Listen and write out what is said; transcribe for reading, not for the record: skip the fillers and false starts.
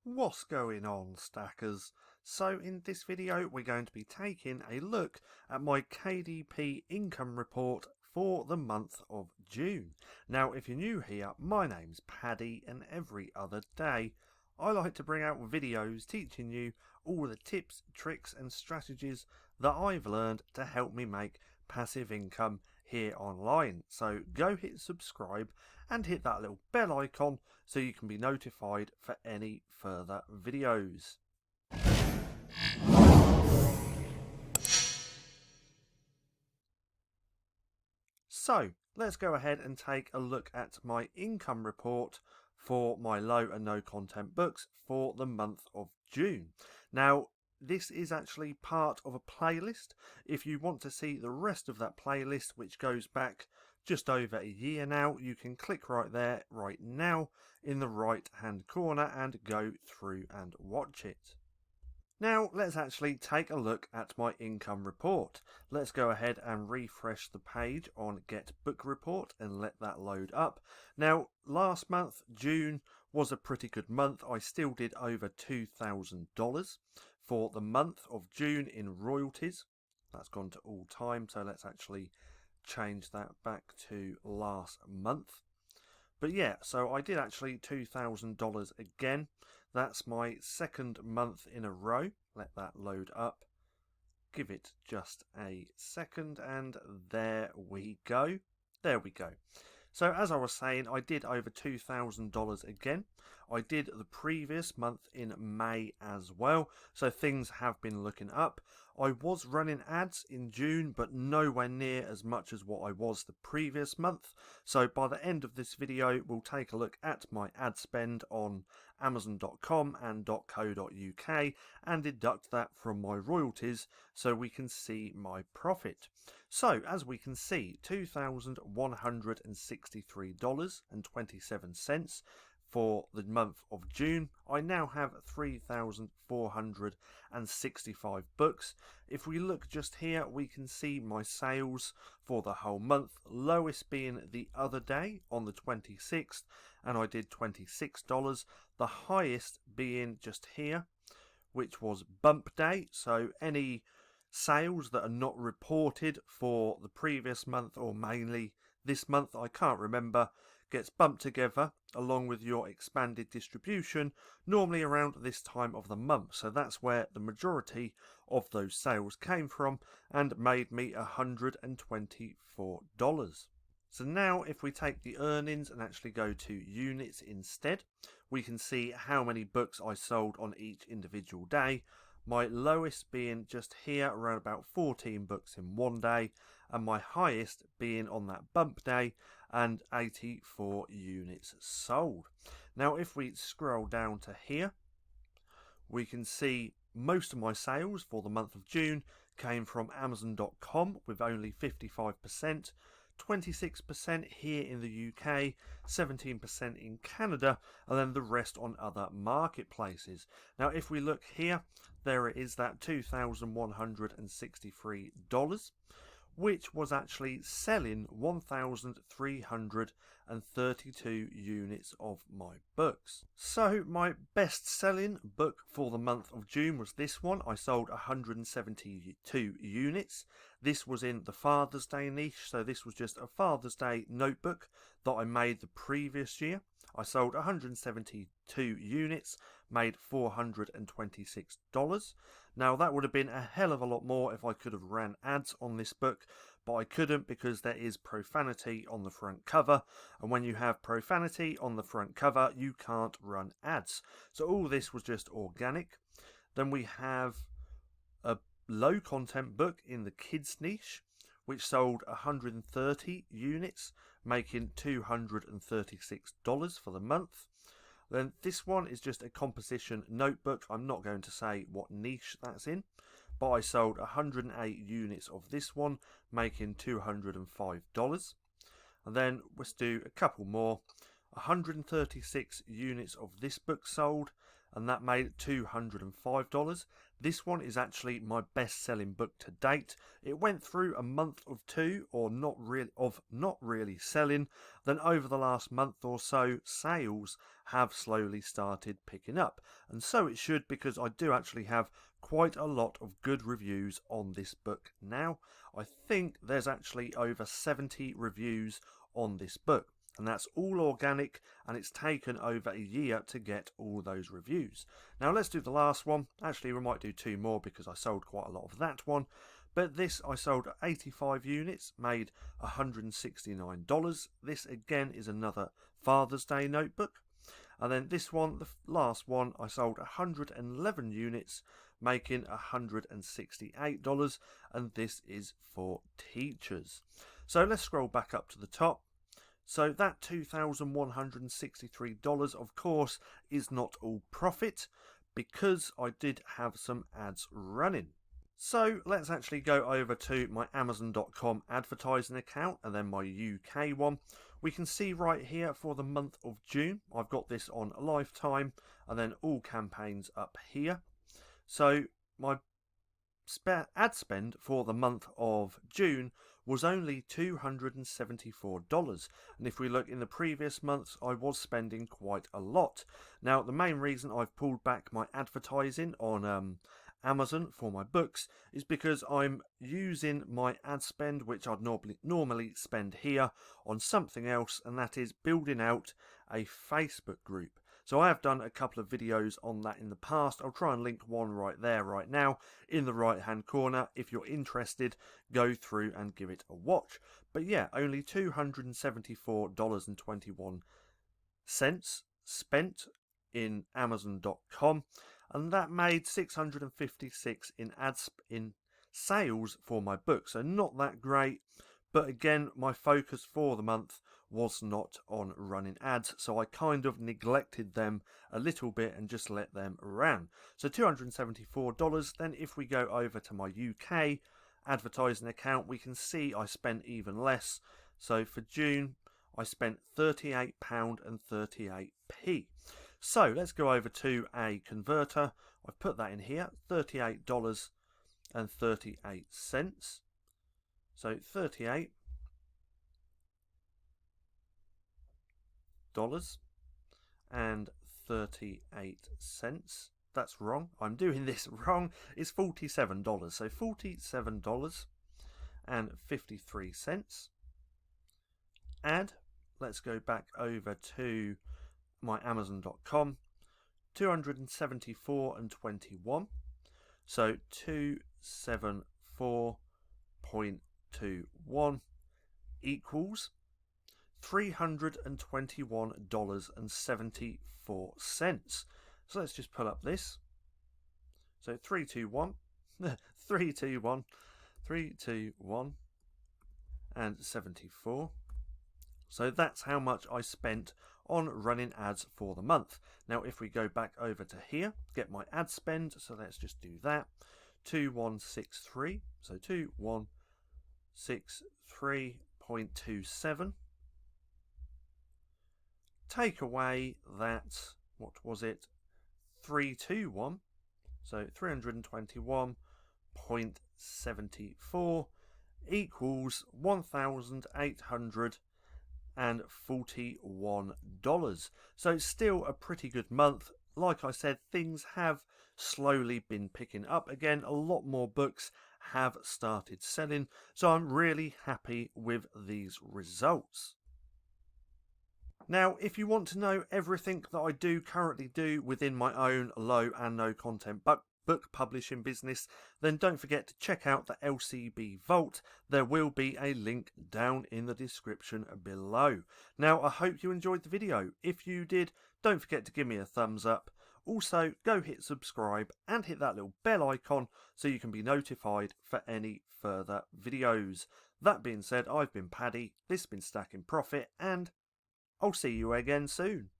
What's going on, stackers? So in this video we're going to be taking a look at my KDP income report for the month of June. Now if you're new here, my name's Paddy, and every other day I like to bring out videos teaching you all the tips, tricks and strategies that I've learned to help me make passive income here online. So go hit subscribe and hit that little bell icon so you can be notified for any further videos. So let's go ahead and take a look at my income report for my low and no content books for the month of June. Now this is actually part of a playlist. If you want to see the rest of that playlist, which goes back just over a year now, you can click right there right now in the right hand corner and go through and watch it. Now let's actually take a look at my income report. Let's go ahead and refresh the page on Get Book Report and let that load up. Now last month, June, was a pretty good month. I still did over $2,000 for the month of June in royalties. That's gone to all time, so let's actually change that back to last month. But yeah, so I did actually $2,000 again. That's my second month in a row. Let that load up. Give it just a second, and there we go. There we go. So as I was saying, I did over $2,000 again. I did the previous month in May as well, so things have been looking up. I was running ads in June, but nowhere near as much as what I was the previous month. So by the end of this video, we'll take a look at my ad spend on Amazon.com and .co.uk and deduct that from my royalties so we can see my profit. So as we can see, $2,163.27 for the month of June. I now have 3,465 books. If we look just here, we can see my sales for the whole month, lowest being the other day on the 26th, and I did $26. The highest being just here, which was bump day. So any sales that are not reported for the previous month or mainly this month, I can't remember, gets bumped together along with your expanded distribution normally around this time of the month. So that's where the majority of those sales came from and made me $124. So now if we take the earnings and actually go to units instead, we can see how many books I sold on each individual day. My lowest being just here, around about 14 books in one day, and my highest being on that bump day and 84 units sold. Now if we scroll down to here, we can see most of my sales for the month of June came from Amazon.com with only 55%, 26% here in the UK, 17% in Canada, and then the rest on other marketplaces. Now if we look here, there it is, that $2,163, which was actually selling 1,332 units of my books. So my best selling book for the month of June was this one. I sold 172 units. This was in the Father's Day niche, so this was just a Father's Day notebook that I made the previous year. I sold 172 units, made $426. Now that would have been a hell of a lot more if I could have ran ads on this book, but I couldn't because there is profanity on the front cover, and when you have profanity on the front cover you can't run ads. So all this was just organic. Then we have a low content book in the kids niche, which sold 130 units, making $236 for the month. Then this one is just a composition notebook. I'm not going to say what niche that's in, but I sold 108 units of this one, making $205. And then let's do a couple more. 136 units of this book sold, and that made $205. This one is actually my best-selling book to date. It went through a month of two or not really selling. Then over the last month or so, sales have slowly started picking up, and so it should, because I do actually have quite a lot of good reviews on this book now. I think there's actually over 70 reviews on this book, and that's all organic, and it's taken over a year to get all those reviews. Now let's do the last one. Actually, we might do two more because I sold quite a lot of that one. But this I sold 85 units, made $169. This again is another Father's Day notebook. And then this one, the last one, I sold 111 units, making $168, and this is for teachers. So let's scroll back up to the top. So that $2,163, of course, is not all profit, because I did have some ads running. So let's actually go over to my Amazon.com advertising account and then my UK one. We can see right here for the month of June, I've got this on lifetime and then all campaigns up here. So my ad spend for the month of June was only $274, and if we look in the previous months, I was spending quite a lot. Now the main reason I've pulled back my advertising on Amazon for my books is because I'm using my ad spend, which I'd normally spend here, on something else, and that is building out a Facebook group. So I have done a couple of videos on that in the past. I'll try and link one right there right now in the right hand corner. If you're interested, go through and give it a watch. But yeah, only $274.21 spent in Amazon.com, and that made $656 in sales for my book. So not that great, but again, my focus for the month was not on running ads, so I kind of neglected them a little bit and just let them run. So $274. Then if we go over to my UK advertising account, we can see I spent even less. So for June, I spent £38.38. So let's go over to a converter. I've put that in here, $38.38. So $38 and 38 cents. That's wrong. I'm doing this wrong. It's $47. So $47.53. Add. Let's go back over to my Amazon.com. $274.21. So 274.21 equals $321.74. So let's just pull up this. So 321 321 321 and 74. So that's how much I spent on running ads for the month. Now if we go back over to here, get my ad spend, so let's just do that. 2163, so 2163.27. Take away that, what was it, 321, so 321.74 equals $1,841. So still a pretty good month. Like I said, things have slowly been picking up again. A lot more books have started selling, so I'm really happy with these results. Now, if you want to know everything that I do currently do within my own low and no content book publishing business, then don't forget to check out the LCB Vault. There will be a link down in the description below. Now, I hope you enjoyed the video. If you did, don't forget to give me a thumbs up. Also, go hit subscribe and hit that little bell icon so you can be notified for any further videos. That being said, I've been Paddy, this has been Stacking Profit, and I'll see you again soon.